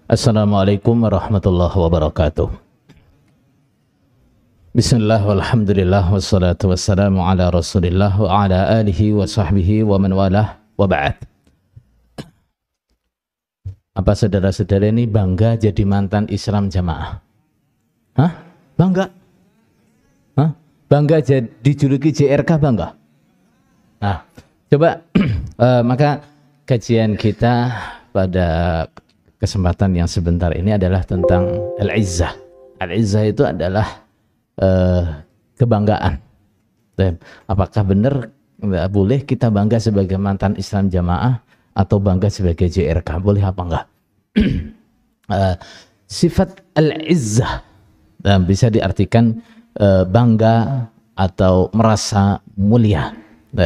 Assalamualaikum warahmatullahi wabarakatuh. Bismillah walhamdulillah wassalatu wassalamu ala rasulillah wa ala alihi wa sahbihi wa man walah wa ba'd. Apa saudara-saudara ini bangga jadi mantan Islam jamaah? Hah? Bangga? Hah? Bangga jadi dijuluki JRK bangga? Nah, coba maka kajian kita pada kesempatan yang sebentar ini adalah tentang al-izzah. Al-izzah itu adalah kebanggaan. Apakah benar boleh kita bangga sebagai mantan Islam jamaah atau bangga sebagai JRK? Boleh apa enggak? Sifat al-izzah bisa diartikan bangga atau merasa mulia.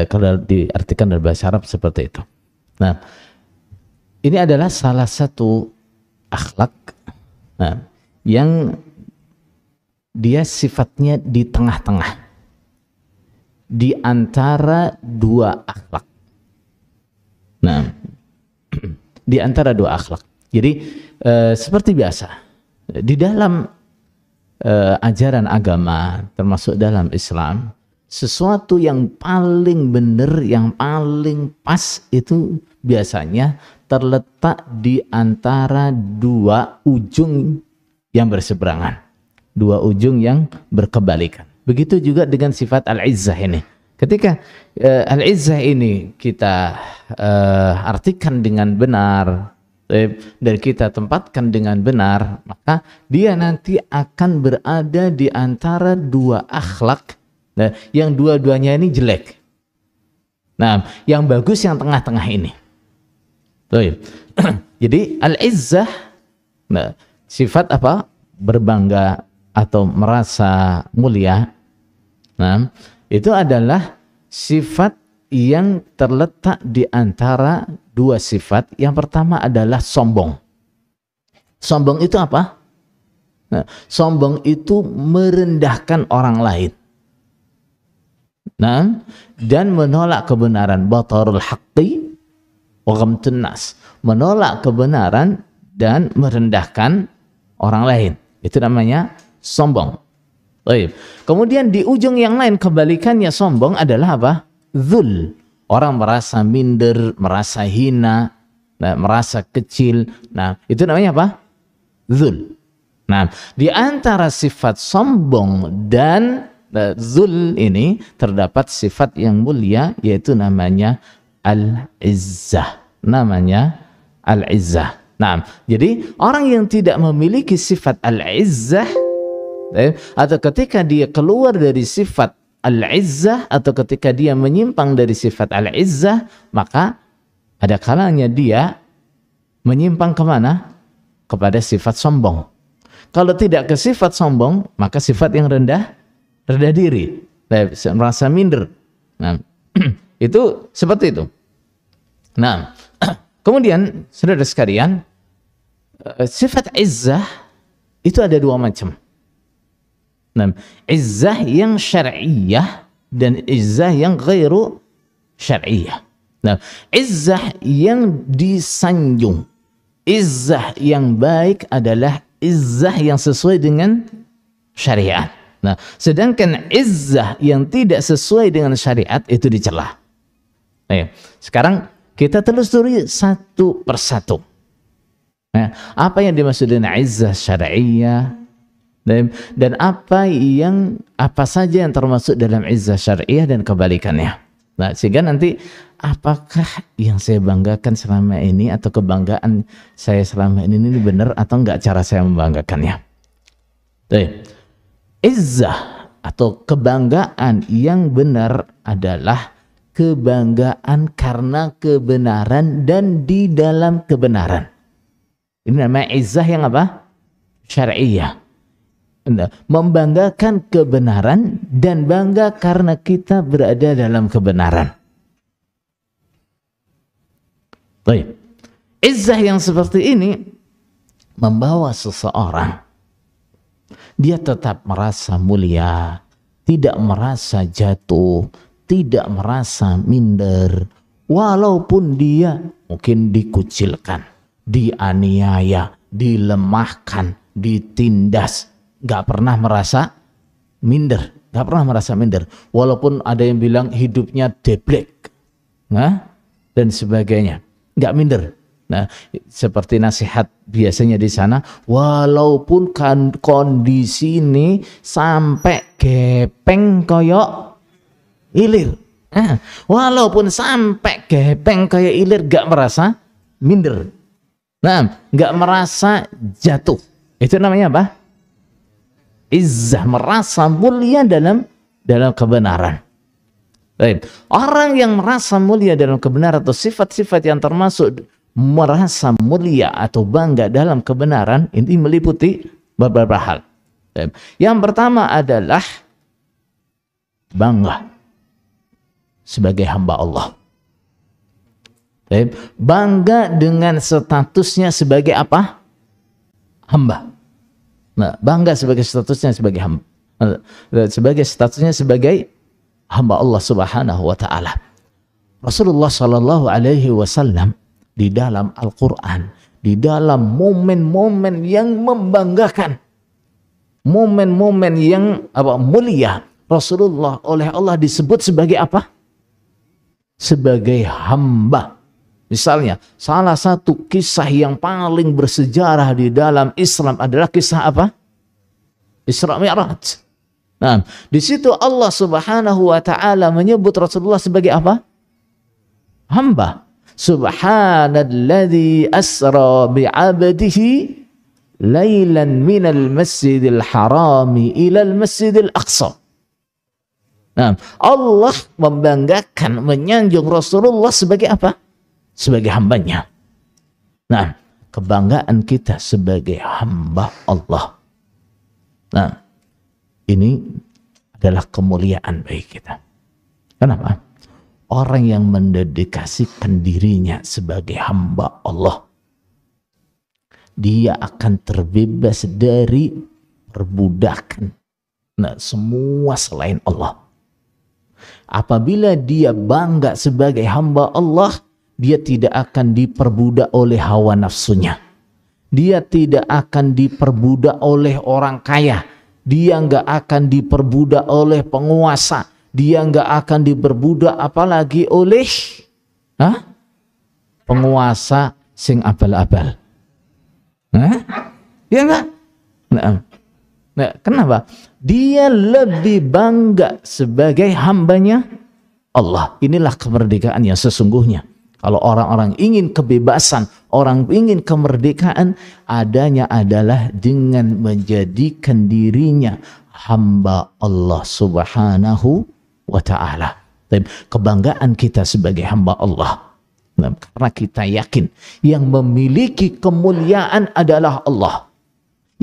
Kalau diartikan dalam bahasa Arab seperti itu. Nah, ini adalah salah satu akhlak yang dia sifatnya di tengah-tengah di antara dua akhlak. Nah, di antara dua akhlak. Jadi seperti biasa di dalam ajaran agama termasuk dalam Islam, sesuatu yang paling benar, yang paling pas itu biasanya terletak di antara dua ujung yang berseberangan, dua ujung yang berkebalikan. Begitu juga dengan sifat al-izzah ini. Ketika al-izzah ini kita artikan dengan benar dan kita tempatkan dengan benar, maka dia nanti akan berada di antara dua akhlak yang dua-duanya ini jelek. Nah, yang bagus yang tengah-tengah ini. Jadi al-izzah, sifat apa? Berbangga atau merasa mulia. Nah, itu adalah sifat yang terletak di antara dua sifat. Yang pertama adalah sombong. Sombong itu apa? Nah, sombong itu merendahkan orang lain. Nah, dan menolak kebenaran, batarul haqqi wa ghamtun nas, menolak kebenaran dan merendahkan orang lain. Itu namanya sombong. Baik. Kemudian di ujung yang lain kebalikannya sombong adalah apa? Dzul. Orang merasa minder, merasa hina, merasa kecil. Nah, itu namanya apa? Dzul. Nah, di antara sifat sombong dan dzul ini terdapat sifat yang mulia, yaitu namanya al-izzah. Namanya al-izzah. Nah, jadi orang yang tidak memiliki sifat al-izzah, atau ketika dia keluar dari sifat al-izzah, atau ketika dia menyimpang dari sifat al-izzah, maka ada kalanya dia menyimpang kemana? Kepada sifat sombong. Kalau tidak ke sifat sombong, maka sifat yang rendah diri, merasa minder. Nah, itu seperti itu. Nah, kemudian saudara sekalian, sifat izzah itu ada dua macam. Nah, izzah yang syar'iyah dan izzah yang ghairu syar'iyah. Nah, izzah yang disanjung, izzah yang baik adalah izzah yang sesuai dengan syariat. Nah, sedangkan izzah yang tidak sesuai dengan syariat itu dicela. Nah, sekarang kita telusuri satu persatu. Nah, apa yang dimaksud dengan izzah syar'iyah dan apa saja yang termasuk dalam izzah syar'iyah dan kebalikannya. Nah, sehingga nanti apakah yang saya banggakan selama ini atau kebanggaan saya selama ini benar atau enggak cara saya membanggakannya. Izzah atau kebanggaan yang benar adalah kebanggaan karena kebenaran dan di dalam kebenaran. Ini namanya izzah yang apa? Syar'iyah. Membanggakan kebenaran dan bangga karena kita berada dalam kebenaran. Baik. Izzah yang seperti ini membawa seseorang, dia tetap merasa mulia, tidak merasa jatuh, tidak merasa minder, walaupun dia mungkin dikucilkan, dianiaya, dilemahkan, ditindas, nggak pernah merasa minder, nggak pernah merasa minder. Walaupun ada yang bilang hidupnya deblek, nah, dan sebagainya, nggak minder. Nah, seperti nasihat biasanya di sana, walaupun kan kondisi ini sampai gepeng koyok ilir, walaupun sampai gepeng kayak ilir, gak merasa minder, nah, gak merasa jatuh. Itu namanya apa? Izzah, merasa mulia dalam kebenaran. Baik. Orang yang merasa mulia dalam kebenaran atau sifat-sifat yang termasuk merasa mulia atau bangga dalam kebenaran ini meliputi beberapa hal. Yang pertama adalah bangga sebagai hamba Allah. Bangga dengan statusnya sebagai apa? Hamba. Nah, bangga sebagai statusnya sebagai hamba. Sebagai statusnya sebagai hamba Allah Subhanahu wa taala. Rasulullah sallallahu alaihi wasallam di dalam Al-Quran, di dalam momen-momen yang membanggakan, momen-momen yang mulia, Rasulullah oleh Allah disebut sebagai apa? Sebagai hamba. Misalnya, salah satu kisah yang paling bersejarah di dalam Islam adalah kisah apa? Isra Mi'raj. Nah, di situ Allah Subhanahu wa taala menyebut Rasulullah sebagai apa? Hamba. Subhanalladzi asra bi'abdihi lailan minal masjidil harami ilal masjidil aqsa. Nah, Allah membanggakan, menyanjung Rasulullah sebagai apa? Sebagai hambanya. Nah, kebanggaan kita sebagai hamba Allah. Nah, ini adalah kemuliaan bagi kita. Kenapa? Orang yang mendedikasikan dirinya sebagai hamba Allah, dia akan terbebas dari perbudakan, nah, semua selain Allah. Apabila dia bangga sebagai hamba Allah, dia tidak akan diperbudak oleh hawa nafsunya. Dia tidak akan diperbudak oleh orang kaya. Dia nggak akan diperbudak oleh penguasa. Dia nggak akan diperbudak apalagi oleh penguasa sing abal-abal. Ya enggak? Nah, kenapa? Dia lebih bangga sebagai hambanya Allah. Inilah kemerdekaan yang sesungguhnya. Kalau orang-orang ingin kebebasan, orang ingin kemerdekaan, adanya adalah dengan menjadikan dirinya hamba Allah Subhanahu wa ta'ala. Kebanggaan kita sebagai hamba Allah, nah, karena kita yakin yang memiliki kemuliaan adalah Allah,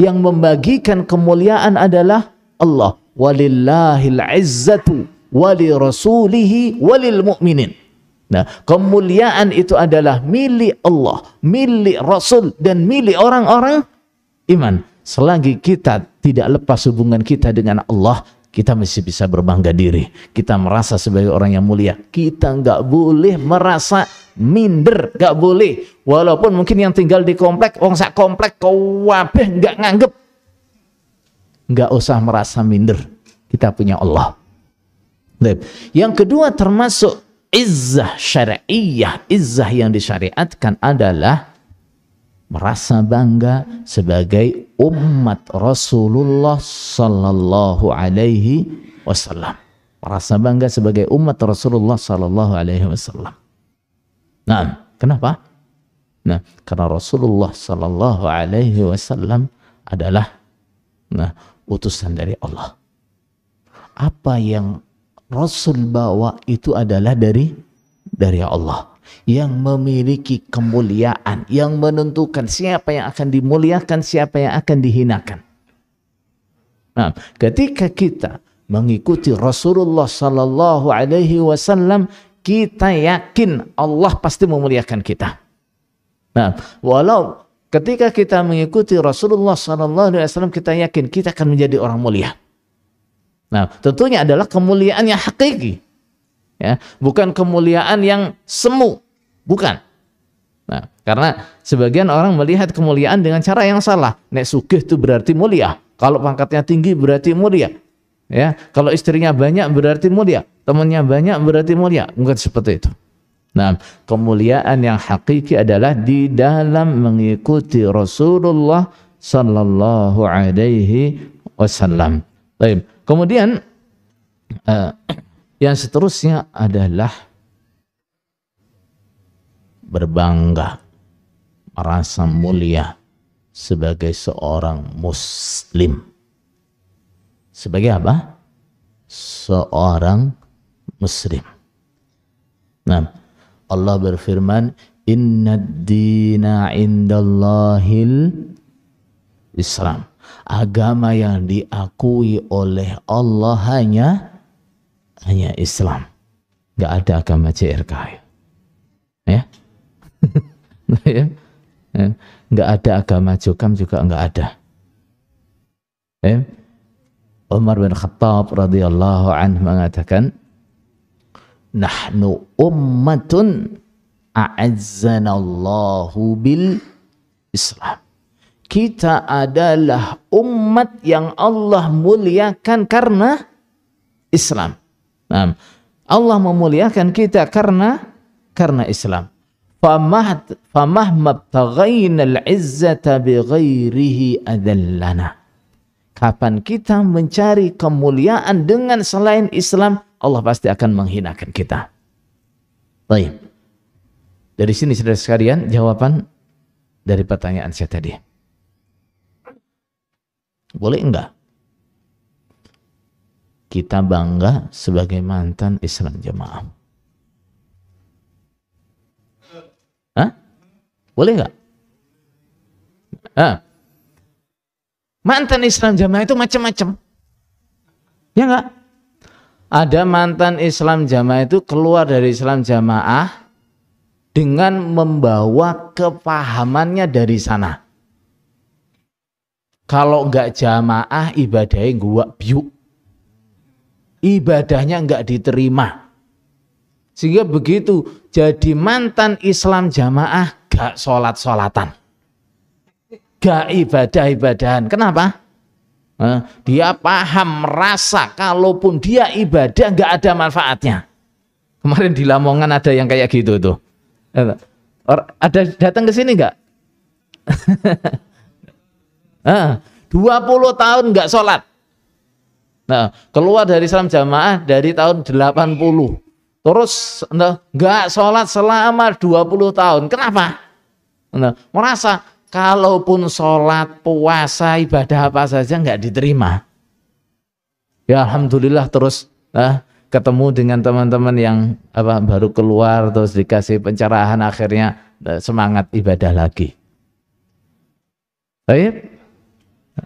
yang membagikan kemuliaan adalah Allah. Walillahil izzatu wali rasulihi walil mu'minin. Nah, kemuliaan itu adalah milik Allah, milik Rasul, dan milik orang-orang iman. Selagi kita tidak lepas hubungan kita dengan Allah, kita masih bisa berbangga diri. Kita merasa sebagai orang yang mulia. Kita nggak boleh merasa minder, nggak boleh. Walaupun mungkin yang tinggal di komplek, orang sak komplek kau wabeh nggak nganggep, nggak usah merasa minder. Kita punya Allah. Yang kedua termasuk izzah syar'iyyah, izzah yang disyariatkan adalah merasa bangga sebagai umat Rasulullah sallallahu alaihi wasallam. Merasa bangga sebagai umat Rasulullah sallallahu alaihi wasallam. Nah, kenapa? Nah, karena Rasulullah sallallahu alaihi wasallam adalah utusan dari Allah. Apa yang Rasul bawa itu adalah dari Allah, yang memiliki kemuliaan, yang menentukan siapa yang akan dimuliakan, siapa yang akan dihinakan. Nah, ketika kita mengikuti Rasulullah sallallahu alaihi wasallam, kita yakin Allah pasti memuliakan kita. Nah, walau ketika kita mengikuti Rasulullah sallallahu alaihi wasallam, kita yakin kita akan menjadi orang mulia. Nah, tentunya adalah kemuliaan yang hakiki, ya, bukan kemuliaan yang semu, bukan. Nah, Karena sebagian orang melihat kemuliaan dengan cara yang salah. Nek sugih itu berarti mulia. Kalau pangkatnya tinggi berarti mulia. Ya, kalau istrinya banyak berarti mulia. Temannya banyak berarti mulia. Bukan seperti itu. Nah, kemuliaan yang hakiki adalah di dalam mengikuti Rasulullah sallallahu alaihi wasallam. Baik. Kemudian yang seterusnya adalah berbangga, merasa mulia sebagai seorang muslim. Sebagai apa? Seorang muslim. Nah, Allah berfirman, "Innad dina indallahil Islam." Agama yang diakui oleh Allah hanya Islam. Enggak ada agama CRK. Ya. Ya. Enggak ada agama Jokam juga enggak ada. Umar bin Khattab radhiyallahu anhu mengatakan, "Nahnu ummatun a'azzanallahu bil Islam." Kita adalah umat yang Allah muliakan karena Islam. Nah, Allah memuliakan kita karena Islam. Famahmabtaghaina al-izzata bighairihi adallana. Kapan kita mencari kemuliaan dengan selain Islam, Allah pasti akan menghinakan kita. Baik. Dari sini saudara sekalian jawaban dari pertanyaan saya tadi. Boleh enggak kita bangga sebagai mantan Islam jamaah? Hah? Boleh enggak? Mantan Islam jamaah itu macam-macam. Ya enggak? Ada mantan Islam jamaah itu keluar dari Islam jamaah dengan membawa kepahamannya dari sana. Kalau enggak jamaah ibadahnya gua biuk. Ibadahnya enggak diterima. Sehingga begitu jadi mantan Islam jamaah gak sholat-sholatan. Gak ibadah-ibadahan. Kenapa? Dia paham, merasa kalaupun dia ibadah gak ada manfaatnya. Kemarin di Lamongan ada yang kayak gitu tuh. Ada datang ke sini enggak? 20 tahun nggak sholat. Nah, keluar dari Islam jamaah dari tahun 80. Terus nggak sholat selama 20 tahun. Kenapa? Merasa kalaupun sholat, puasa, ibadah apa saja nggak diterima. Ya alhamdulillah terus ketemu dengan teman-teman yang baru keluar terus dikasih pencerahan, akhirnya semangat ibadah lagi. Baik.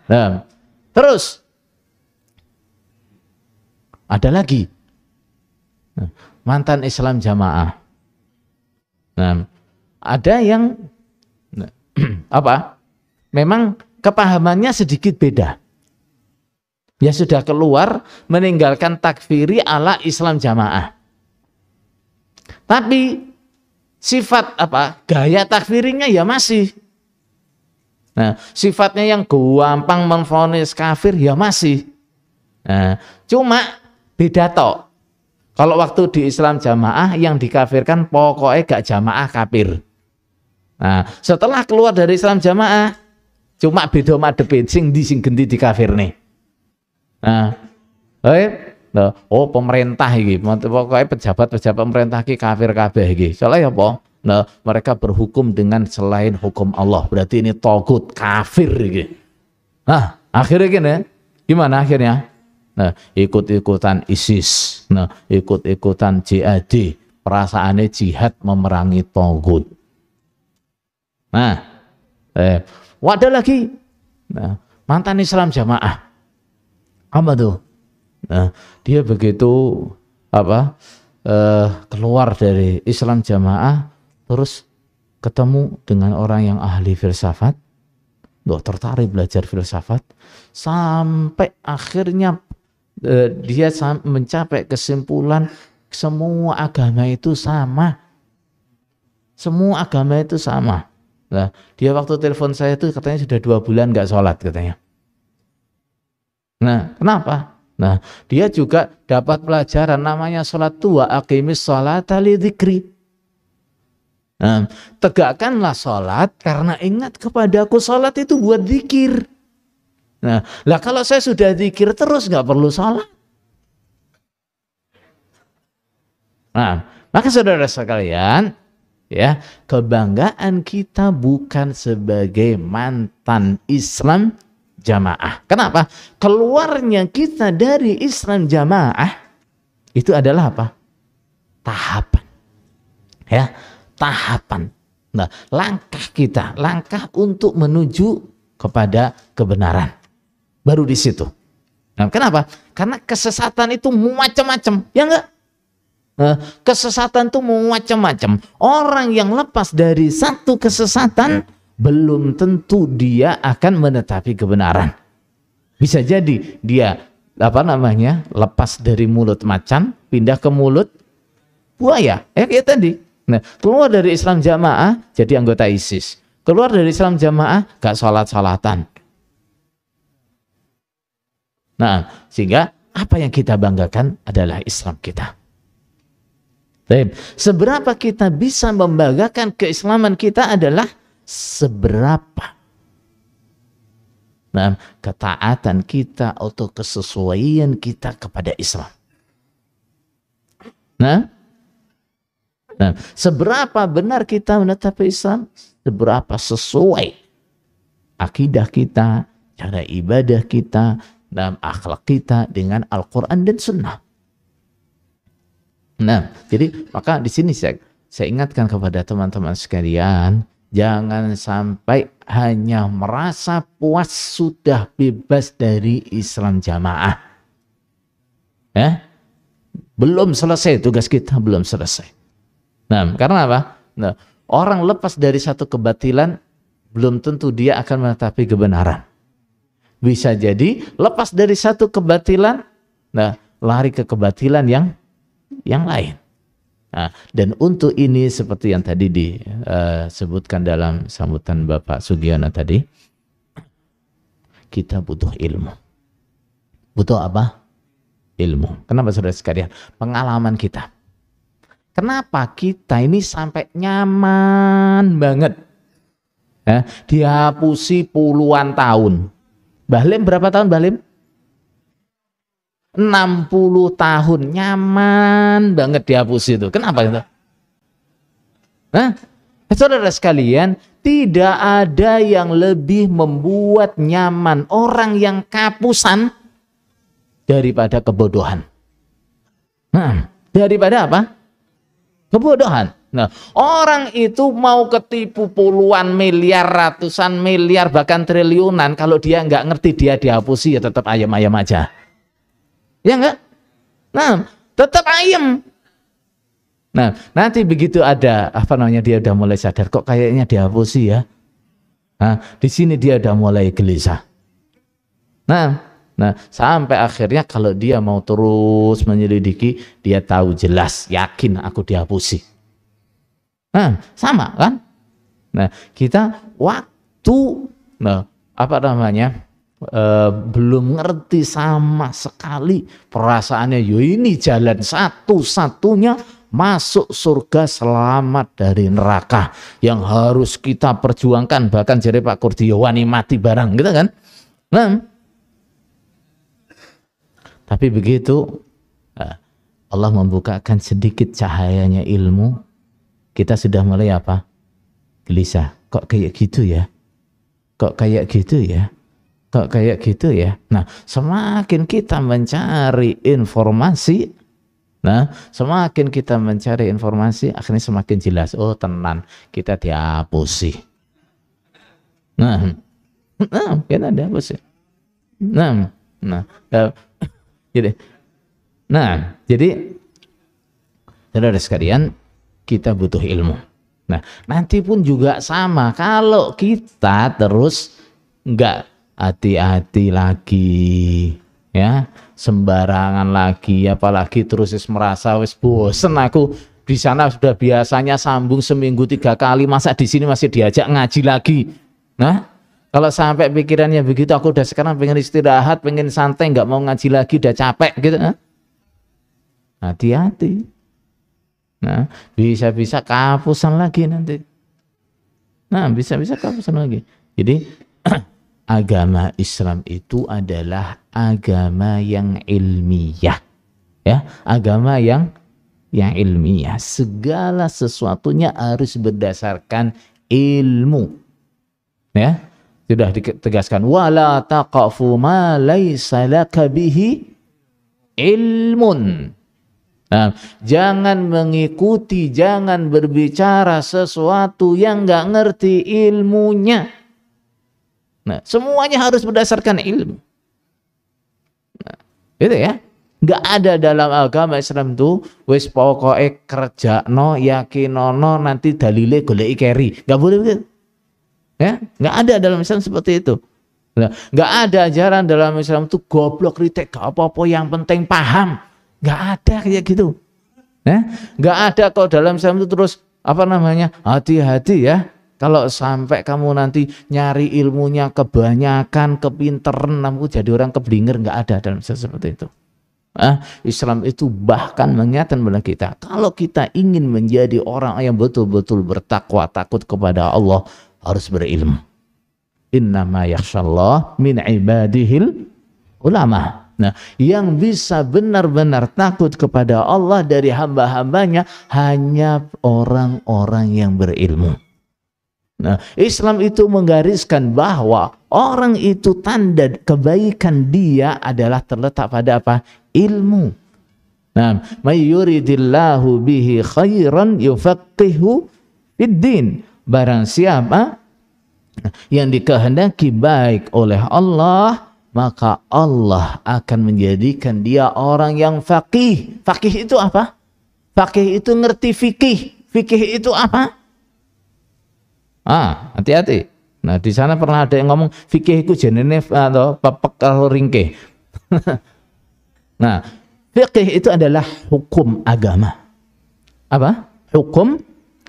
Nah, terus ada lagi mantan Islam jamaah. Nah, ada yang memang kepahamannya sedikit beda. Ya sudah keluar meninggalkan takfiri ala Islam jamaah. Tapi sifat gaya takfirinya ya masih. Nah, sifatnya yang gampang menvonis kafir ya masih. Nah, cuma beda tok. Kalau waktu di Islam jamaah yang dikafirkan pokoknya gak jamaah kafir. Nah, setelah keluar dari Islam jamaah cuma beda madhep sing ndi sing gendi dikafir nih. Nah, pemerintah iki, pokoknya pejabat-pejabat pemerintah iki kafir kabeh iki. Soalnya apa? Nah, mereka berhukum dengan selain hukum Allah. Berarti ini togut, kafir gitu. Nah, akhirnya gini, gimana akhirnya? Nah, ikut-ikutan ISIS. Nah, ikut-ikutan JAD. Perasaannya jihad memerangi togut. Nah, wadah lagi. Nah, mantan Islam jamaah. Apa tuh? Nah, dia begitu keluar dari Islam jamaah, terus ketemu dengan orang yang ahli filsafat, tertarik belajar filsafat, sampai akhirnya dia mencapai kesimpulan semua agama itu sama. Semua agama itu sama. Nah, dia waktu telepon saya itu katanya sudah 2 bulan nggak sholat katanya. Nah, kenapa? Nah, dia juga dapat pelajaran namanya sholat tua, aqimis sholata li dzikri. Nah, tegakkanlah sholat karena ingat kepadaku, sholat itu buat zikir. Nah, lah kalau saya sudah zikir terus nggak perlu sholat. Nah, maka saudara sekalian, ya, kebanggaan kita bukan sebagai mantan Islam jamaah. Kenapa? Keluarnya kita dari Islam jamaah itu adalah apa? Tahapan. Ya, tahapan. Nah, langkah untuk menuju kepada kebenaran. Baru di situ. Nah, kenapa? Karena kesesatan itu macam-macam, ya enggak? Nah, kesesatan itu macam-macam. Orang yang lepas dari satu kesesatan belum tentu dia akan menetapi kebenaran. Bisa jadi dia lepas dari mulut macan pindah ke mulut buaya. Kayak tadi. Nah, keluar dari Islam jamaah jadi anggota ISIS. Keluar dari Islam jamaah gak sholat-sholatan. Nah, sehingga apa yang kita banggakan adalah Islam kita. Seberapa kita bisa membanggakan keislaman kita adalah seberapa ketaatan kita atau kesesuaian kita kepada Islam. Nah, seberapa benar kita menetapi Islam, seberapa sesuai akidah kita, cara ibadah kita, dan akhlak kita dengan Al-Quran dan Sunnah. Nah, jadi maka di sini saya ingatkan kepada teman-teman sekalian, jangan sampai hanya merasa puas sudah bebas dari Islam jamaah. Belum selesai tugas kita, belum selesai. Nah, karena apa? Nah, orang lepas dari satu kebatilan belum tentu dia akan menetapi kebenaran. Bisa jadi lepas dari satu kebatilan, lari ke kebatilan yang lain. Nah, dan untuk ini seperti yang tadi disebutkan dalam sambutan Bapak Sugiono tadi, kita butuh ilmu. Butuh apa? Ilmu. Kenapa saudara sekalian? Pengalaman kita. Kenapa kita ini sampai nyaman banget? Dihapusi puluhan tahun. Mbah Lim berapa tahun Mbah Lim? 60 tahun, nyaman banget dihapusi itu. Kenapa itu? Saudara sekalian, tidak ada yang lebih membuat nyaman orang yang kapusan daripada kebodohan. Daripada apa? Kebodohan. Nah, orang itu mau ketipu puluhan miliar, ratusan miliar, bahkan triliunan, kalau dia nggak ngerti dia dihapusi, ya tetap ayam-ayam aja. Ya enggak? Nah, tetap ayam. Nah, nanti begitu ada dia udah mulai sadar, kok kayaknya dihapusi ya. Nah, di sini dia udah mulai gelisah. Nah, sampai akhirnya kalau dia mau terus menyelidiki, dia tahu jelas, yakin aku dihapusi. Nah, sama kan? Nah, kita waktu belum ngerti sama sekali perasaannya, ini jalan satu-satunya masuk surga, selamat dari neraka yang harus kita perjuangkan, bahkan jadi Pak Kurdio wani mati barang gitu kan. Nah, tapi begitu Allah membukakan sedikit cahayanya ilmu, kita sudah mulai apa? Gelisah. Kok kayak gitu ya? Kok kayak gitu ya? Kok kayak gitu ya? Nah, semakin kita mencari informasi, akhirnya semakin jelas. Oh, tenan, kita dihapusi. Kita dihapusi. Jadi saudara sekalian, kita butuh ilmu. Nah, nanti pun juga sama. Kalau kita terus enggak hati-hati lagi, ya, sembarangan lagi, apalagi terus merasa wis bosen aku Di sana sudah biasanya sambung seminggu 3 kali, masa di sini masih diajak ngaji lagi? Nah, kalau sampai pikirannya begitu, aku udah sekarang pengen istirahat, pengen santai, nggak mau ngaji lagi, udah capek gitu. Hati-hati. Nah, bisa-bisa kehapusan lagi nanti. Nah, bisa-bisa kehapusan lagi. Jadi agama Islam itu adalah agama yang ilmiah. Ya, agama yang ilmiah. Segala sesuatunya harus berdasarkan ilmu. Ya, sudah ditegaskan wala taqafu ma laysa laka bihi ilmun. Nah, jangan mengikuti, jangan berbicara sesuatu yang nggak ngerti ilmunya. Nah, semuanya harus berdasarkan ilmu. Nah, itu ya. Nggak ada dalam agama Islam tuh wis pokoknya kerjano yakinono nanti dalile goleki keri. Nggak boleh begitu. Ya, nggak ada dalam Islam seperti itu. Nah, nggak ada ajaran dalam Islam itu goblok ritek gak apa-apa, yang penting paham. Nggak ada kayak gitu. Ya, nggak ada kok dalam Islam itu terus apa namanya, hati-hati ya. Kalau sampai kamu nanti nyari ilmunya kebanyakan, kepinteran, kamu jadi orang keblinger, nggak ada dalam Islam seperti itu. Islam itu bahkan mengingatkan kepada kita, kalau kita ingin menjadi orang yang betul-betul bertakwa, takut kepada Allah, harus berilmu. Innama yakhshallah min ibadihil ulama. Nah, yang bisa benar-benar takut kepada Allah dari hamba-hambanya hanya orang-orang yang berilmu. Nah, Islam itu menggariskan bahwa orang itu tanda kebaikan dia adalah terletak pada apa? Ilmu. Nah, may yuridillahu bihi khairan yufaqihu fiddin. Barang siapa yang dikehendaki baik oleh Allah, maka Allah akan menjadikan dia orang yang faqih. Faqih itu apa? Faqih itu ngerti fikih. Fikih itu apa? Hati-hati. Nah, di sana pernah ada yang ngomong fikih itu jenenge atau pepek karo ringkih. Nah, fikih itu adalah hukum agama. Apa? Hukum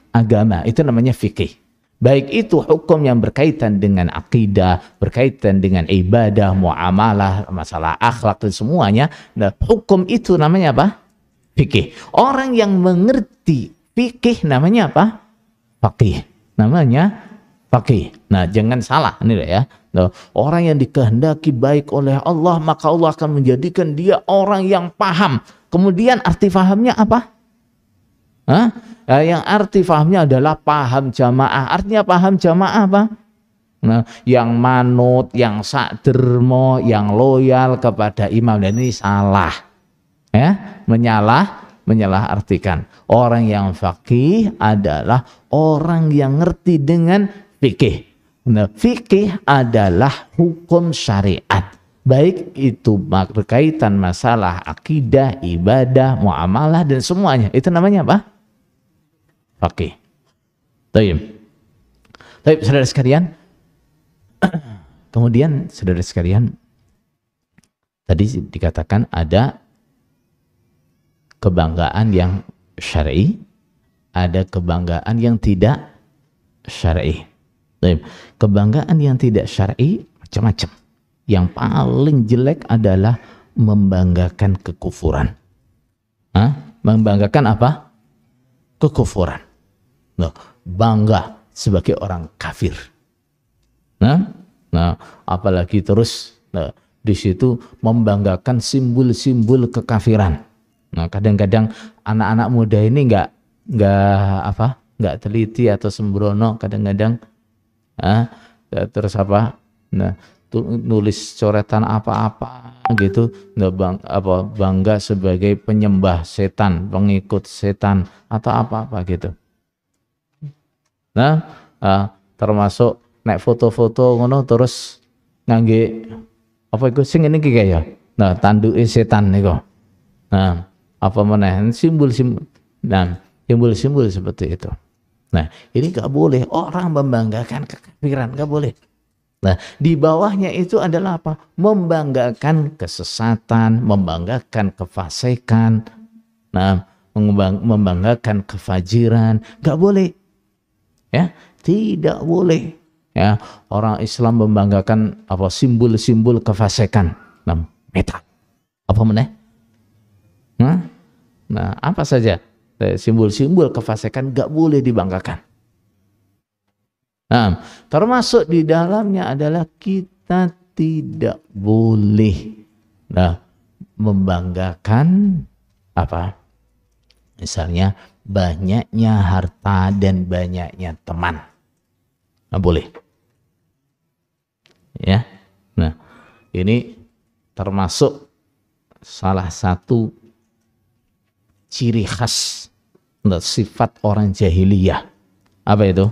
agama. Itu namanya fikih. Baik itu hukum yang berkaitan dengan akidah, berkaitan dengan ibadah, muamalah, masalah akhlak dan semuanya. Nah, hukum itu namanya apa? Fikih. Orang yang mengerti fikih namanya apa? Faqih. Namanya faqih. Nah, jangan salah ini ya. Nah, orang yang dikehendaki baik oleh Allah, maka Allah akan menjadikan dia orang yang paham. Kemudian arti pahamnya apa? Yang arti pahamnya adalah paham jamaah. Artinya paham jamaah apa? Nah, yang manut, yang sakdermo, yang loyal kepada imam. Dan ini salah. Ya, menyalah artikan. Orang yang faqih adalah orang yang ngerti dengan fikih. Nah, fikih adalah hukum syariat. Baik itu berkaitan masalah akidah, ibadah, muamalah dan semuanya. Itu namanya apa? Faqih. Baik, saudara sekalian. Kemudian saudara sekalian, tadi dikatakan ada kebanggaan yang syar'i, ada kebanggaan yang tidak syar'i. Kebanggaan yang tidak syar'i macam-macam. Yang paling jelek adalah membanggakan kekufuran. Membanggakan apa? Kekufuran. Bangga sebagai orang kafir. Nah, apalagi terus di situ membanggakan simbol-simbol kekafiran. Nah, kadang-kadang anak-anak muda ini nggak teliti atau sembrono, kadang-kadang terus apa? Nah, nulis coretan apa-apa gitu, bangga sebagai penyembah setan, pengikut setan atau apa-apa gitu. Nah, termasuk naik foto-foto ngono terus ngangge apa iku sing ini iki ya. Nah, tanduke setan niku. Nah, apa meneh simbol-simbol. Nah, simbol-simbol seperti itu. Nah, ini nggak boleh orang membanggakan kekafiran, nggak boleh. Nah, di bawahnya itu adalah apa? Membanggakan kesesatan, membanggakan kefasikan. Nah, membanggakan kefajiran, nggak boleh. Ya, tidak boleh. Ya, orang Islam membanggakan apa simbol-simbol kefasikan. Nah, metal. Apa meneh? Nah, apa saja simbol-simbol kefasikan nggak boleh dibanggakan. Nah, termasuk di dalamnya adalah kita tidak boleh membanggakan apa? Misalnya banyaknya harta dan banyaknya teman. Nggak boleh. Ya. Nah, ini termasuk salah satu ciri khas sifat orang jahiliyah. Apa itu?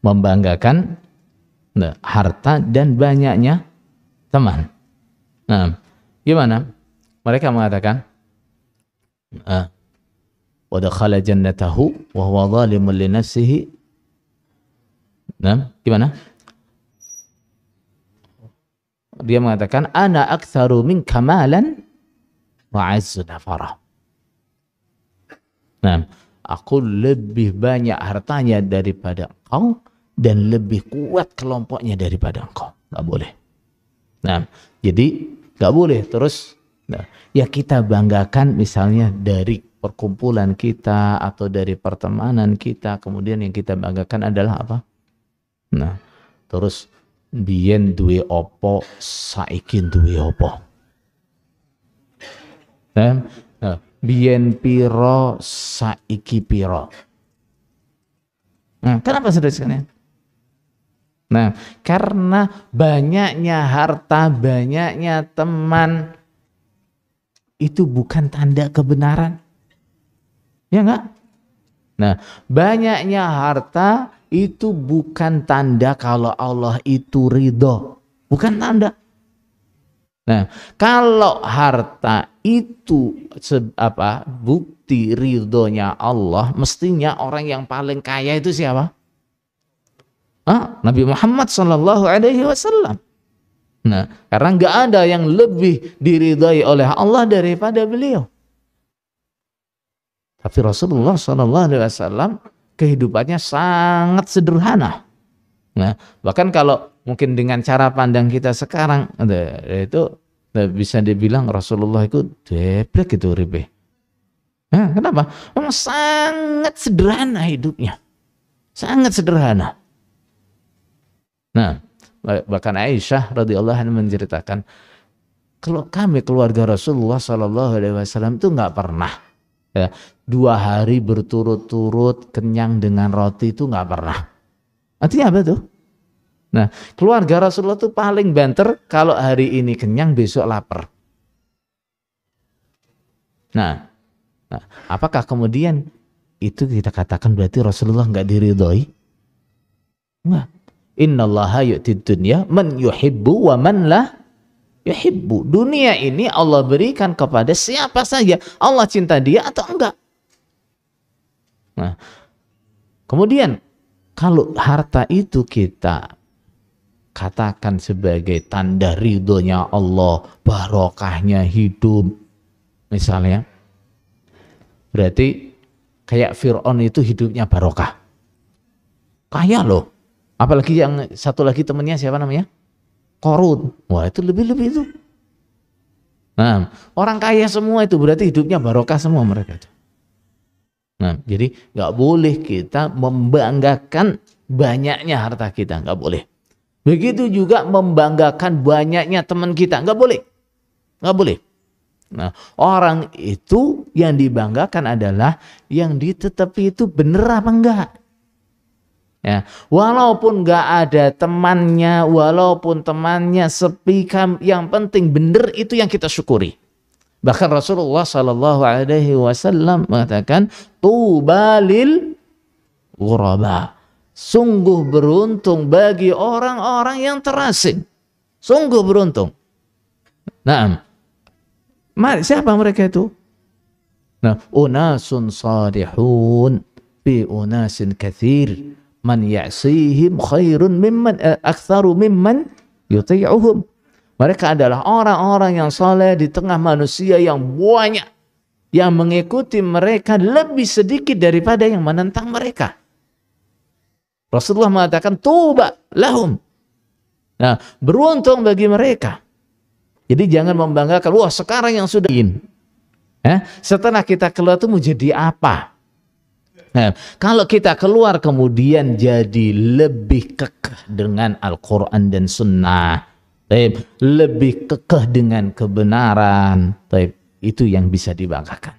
Membanggakan harta dan banyaknya teman. Nah, gimana? Mereka mengatakan wa dakhala jannatahu wa huwa zalimun li nafsihi. Nah, gimana? Dia mengatakan ana aktsaru minka malan wa azzu nafara. Nah, aku lebih banyak hartanya daripada engkau dan lebih kuat kelompoknya daripada engkau. Nggak boleh. Nah, jadi nggak boleh terus. Nah, ya kita banggakan misalnya dari perkumpulan kita atau dari pertemanan kita, kemudian yang kita banggakan adalah apa? Nah, terus biyen duwe opo, saiki duwe opo. Nah, biyen piro, saiki piro. Nah, kenapa saudara sekalian? Nah, karena banyaknya harta, banyaknya teman itu bukan tanda kebenaran. Ya enggak? Nah, banyaknya harta itu bukan tanda kalau Allah itu ridho. Bukan tanda. Nah, kalau harta itu bukti ridhonya Allah, mestinya orang yang paling kaya itu siapa? Nabi Muhammad sallallahu alaihi wasallam. Nah, karena nggak ada yang lebih diridhai oleh Allah daripada beliau. Tapi Rasulullah sallallahu alaihi wasallam kehidupannya sangat sederhana. Nah, bahkan kalau mungkin dengan cara pandang kita sekarang itu bisa dibilang Rasulullah itu deblek itu uripe. Nah, kenapa? Memang sangat sederhana hidupnya. Sangat sederhana. Nah, bahkan Aisyah radhiyallahu anha menceritakan, kalau kami keluarga Rasulullah sallallahu alaihi wasallam itu nggak pernah 2 hari berturut-turut kenyang dengan roti, itu nggak pernah. Artinya apa tuh? Nah, keluarga Rasulullah itu paling banter kalau hari ini kenyang, besok lapar. Nah, apakah kemudian itu kita katakan berarti Rasulullah nggak diridhoi? Enggak. Innallaha yu'tid dunya man yuhibbu wa man la yuhibbu. Dunia ini Allah berikan kepada siapa saja. Allah cinta dia atau enggak. Nah, kemudian kalau harta itu kita katakan sebagai tanda ridhonya Allah, barokahnya hidup, misalnya, berarti kayak Fir'aun itu hidupnya barokah. Kaya loh. Apalagi yang satu lagi temannya siapa namanya? Korun. Wah, itu lebih-lebih itu. Nah, orang kaya semua itu berarti hidupnya barokah semua mereka itu. Nah, jadi nggak boleh kita membanggakan banyaknya harta kita, nggak boleh. Begitu juga membanggakan banyaknya teman kita, nggak boleh, nggak boleh. Nah, orang itu yang dibanggakan adalah yang ditetapi itu benar apa enggak. Ya, walaupun nggak ada temannya, walaupun temannya sepi, yang penting benar itu yang kita syukuri. Bahkan Rasulullah Shallallahu Alaihi Wasallam mengatakan, tubalil ghuraba. Sungguh beruntung bagi orang-orang yang terasing. Sungguh beruntung. Nah, siapa mereka itu? Nah, unasun salihun bi unasin katsir. Man ya'sihim khairun mimman aktsaru mimman yuti'uhum. Mereka adalah orang-orang yang saleh di tengah manusia yang banyak. yang mengikuti mereka lebih sedikit daripada yang menentang mereka. Rasulullah mengatakan tuba lahum. Nah, beruntung bagi mereka. Jadi jangan membanggakan, wah sekarang yang sudah setelah kita keluar itu mau jadi apa? Nah, kalau kita keluar kemudian jadi lebih kekeh dengan Al-Quran dan Sunnah, lebih kekeh dengan kebenaran, itu yang bisa dibanggakan.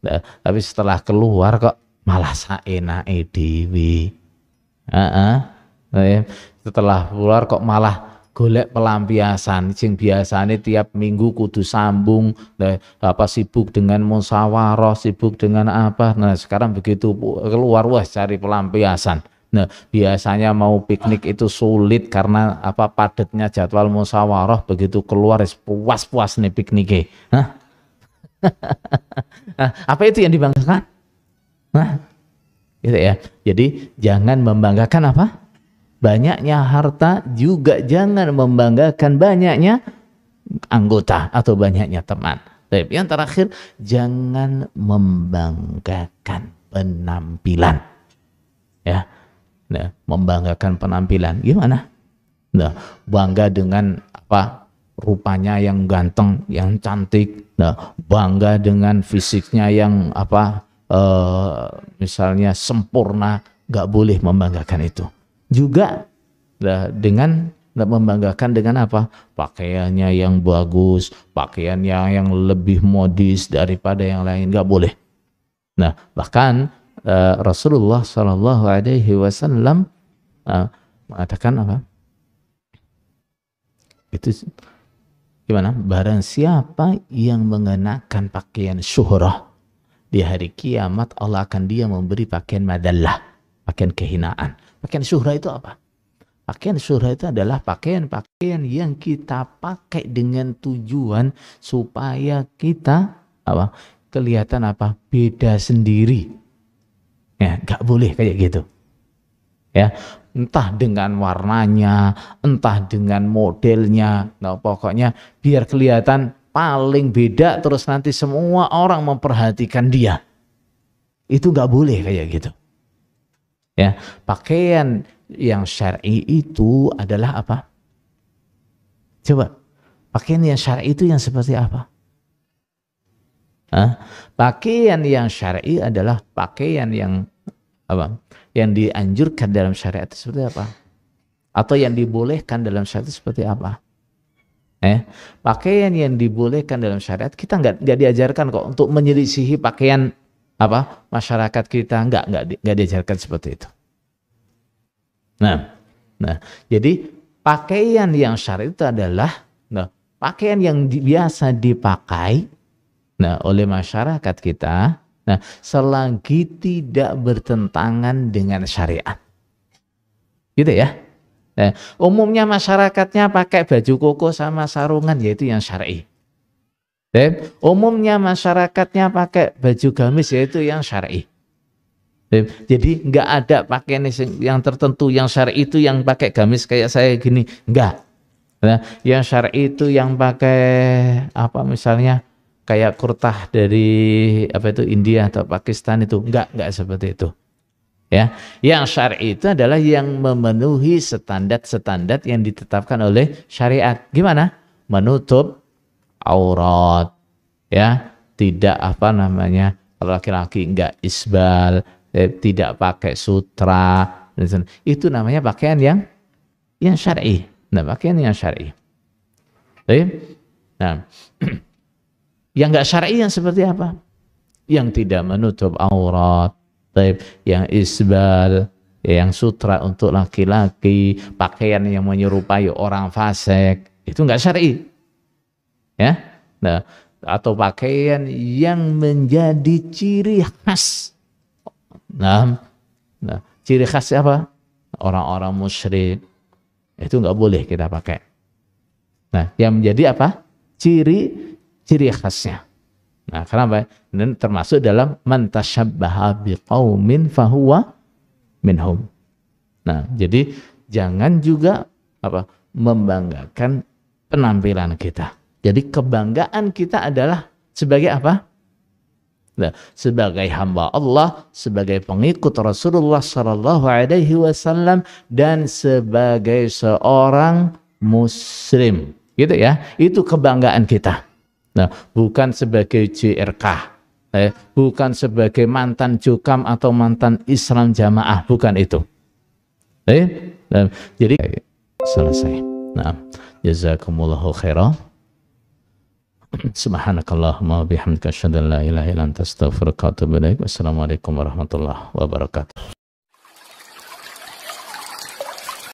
Nah, tapi setelah keluar kok malah saenake dhewe. Setelah keluar kok malah golek pelampiasan, sing biasane tiap minggu kudu sambung, sibuk dengan musyawarah, sibuk dengan apa. Nah, sekarang begitu keluar wah cari pelampiasan. Nah, biasanya mau piknik itu sulit karena padatnya jadwal musyawarah, begitu keluar puas-puas nih pikniknya. Apa itu yang dibanggakan? Gitu ya. Jadi jangan membanggakan banyaknya harta, juga jangan membanggakan banyaknya anggota atau banyaknya teman. Yang terakhir, jangan membanggakan penampilan. Ya. Nah, membanggakan penampilan gimana? Nah, bangga dengan rupanya yang ganteng, yang cantik. Nah, bangga dengan fisiknya yang misalnya sempurna, nggak boleh membanggakan itu. Juga dengan membanggakan dengan pakaiannya yang bagus, pakaiannya yang lebih modis daripada yang lain, nggak boleh. Nah, bahkan Rasulullah Shallallahu Alaihi Wasallam mengatakan itu gimana? Barang siapa yang mengenakan pakaian syuhrah, di hari kiamat Allah akan dia memberi pakaian madallah, pakaian kehinaan. Pakaian syuhrah itu apa? Pakaian syuhrah itu adalah pakaian-pakaian yang kita pakai dengan tujuan supaya kita kelihatan beda sendiri. Ya, nggak boleh kayak gitu. Ya, entah dengan warnanya, entah dengan modelnya, nah pokoknya biar kelihatan paling beda, terus nanti semua orang memperhatikan dia. Itu nggak boleh kayak gitu. Ya, pakaian yang syar'i itu adalah apa? Coba, pakaian yang syar'i itu yang seperti apa? Pakaian yang syar'i adalah pakaian yang yang dianjurkan dalam syariat itu seperti apa? Atau yang dibolehkan dalam syariat itu seperti apa? Pakaian yang dibolehkan dalam syariat kita nggak diajarkan kok untuk menyelisihi pakaian masyarakat kita, nggak diajarkan seperti itu. Nah, jadi pakaian yang syar'i itu adalah pakaian yang biasa dipakai oleh masyarakat kita, selagi tidak bertentangan dengan syariat, gitu ya. Umumnya masyarakatnya pakai baju koko sama sarungan, yaitu yang syar'i. Umumnya masyarakatnya pakai baju gamis, yaitu yang syar'i. Jadi nggak ada pakaian yang tertentu yang syar'i itu yang pakai gamis kayak saya gini, enggak. Yang syar'i itu yang pakai misalnya kayak kurtah dari India atau Pakistan, itu enggak seperti itu. Ya, yang syar'i itu adalah yang memenuhi standar-standar yang ditetapkan oleh syariat. Gimana? Menutup aurat, ya, tidak kalau laki-laki enggak isbal, tidak pakai sutra, itu namanya pakaian yang syar'i. Nah, pakaian yang syar'i. Nah, yang enggak syar'i yang seperti apa? Yang tidak menutup aurat, yang isbal, yang sutra untuk laki-laki, pakaian yang menyerupai orang fasik, itu enggak syar'i. Ya. Nah, atau pakaian yang menjadi ciri khas. Nah, ciri khas apa? Orang-orang musyrik. Itu enggak boleh kita pakai. Nah, yang menjadi apa? Ciri khasnya. Nah, kenapa? Dan termasuk dalam man tasyabbaha biqaumin fahuwa minhum. Nah, jadi jangan juga membanggakan penampilan kita. Jadi kebanggaan kita adalah sebagai apa? Nah, sebagai hamba Allah, sebagai pengikut Rasulullah Sallallahu Alaihi Wasallam, dan sebagai seorang Muslim, gitu ya. Itu kebanggaan kita. Nah, bukan sebagai JRK, bukan sebagai mantan Jukam atau mantan Islam Jamaah, bukan itu. Nah, jadi selesai. Nah, jazakumullahu khairan. Subhanakallahumma bihamdika asyhadu an la ilaha illa anta astaghfiruka wa atubu ilaik. Wassalamualaikum warahmatullahi wabarakatuh.